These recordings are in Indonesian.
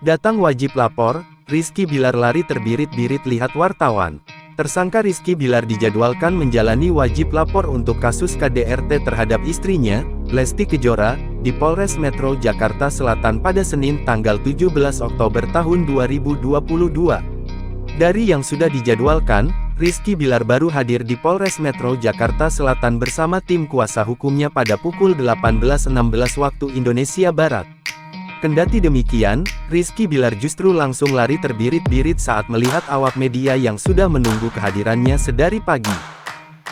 Datang wajib lapor, Rizky Bilar lari terbirit-birit lihat wartawan. Tersangka Rizky Bilar dijadwalkan menjalani wajib lapor untuk kasus KDRT terhadap istrinya, Lesti Kejora, di Polres Metro Jakarta Selatan pada Senin tanggal 17 Oktober tahun 2022. Dari yang sudah dijadwalkan, Rizky Bilar baru hadir di Polres Metro Jakarta Selatan bersama tim kuasa hukumnya pada pukul 18.16 waktu Indonesia Barat. Kendati demikian, Rizky Bilar justru langsung lari terbirit-birit saat melihat awak media yang sudah menunggu kehadirannya sedari pagi.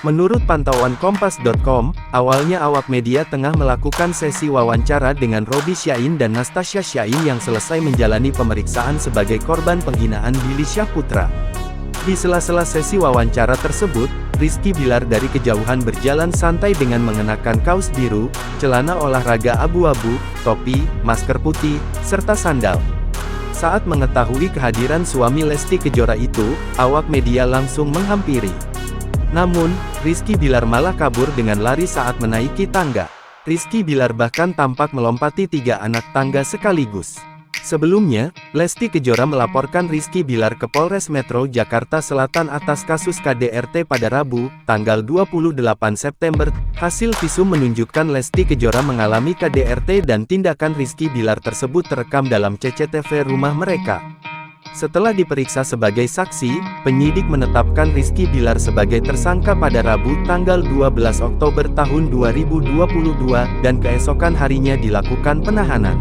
Menurut pantauan Kompas.com, awalnya awak media tengah melakukan sesi wawancara dengan Robby Syain dan Nastasya Syain yang selesai menjalani pemeriksaan sebagai korban penghinaan Billy Syahputra. Di sela-sela sesi wawancara tersebut, Rizky Bilar dari kejauhan berjalan santai dengan mengenakan kaos biru, celana olahraga abu-abu, topi, masker putih, serta sandal. Saat mengetahui kehadiran suami Lesti Kejora itu, awak media langsung menghampiri. Namun, Rizky Bilar malah kabur dengan lari saat menaiki tangga. Rizky Bilar bahkan tampak melompati 3 anak tangga sekaligus. Sebelumnya, Lesti Kejora melaporkan Rizky Bilar ke Polres Metro Jakarta Selatan atas kasus KDRT pada Rabu, tanggal 28 September. Hasil visum menunjukkan Lesti Kejora mengalami KDRT dan tindakan Rizky Bilar tersebut terekam dalam CCTV rumah mereka. Setelah diperiksa sebagai saksi, penyidik menetapkan Rizky Bilar sebagai tersangka pada Rabu tanggal 12 Oktober tahun 2022 dan keesokan harinya dilakukan penahanan.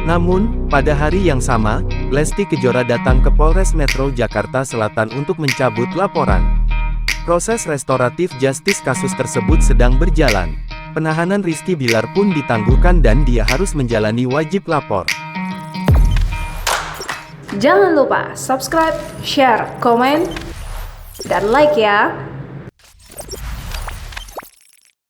Namun, pada hari yang sama, Lesti Kejora datang ke Polres Metro Jakarta Selatan untuk mencabut laporan. Proses restoratif justice kasus tersebut sedang berjalan. Penahanan Rizky Bilar pun ditangguhkan dan dia harus menjalani wajib lapor. Jangan lupa subscribe, share, komen, dan like ya!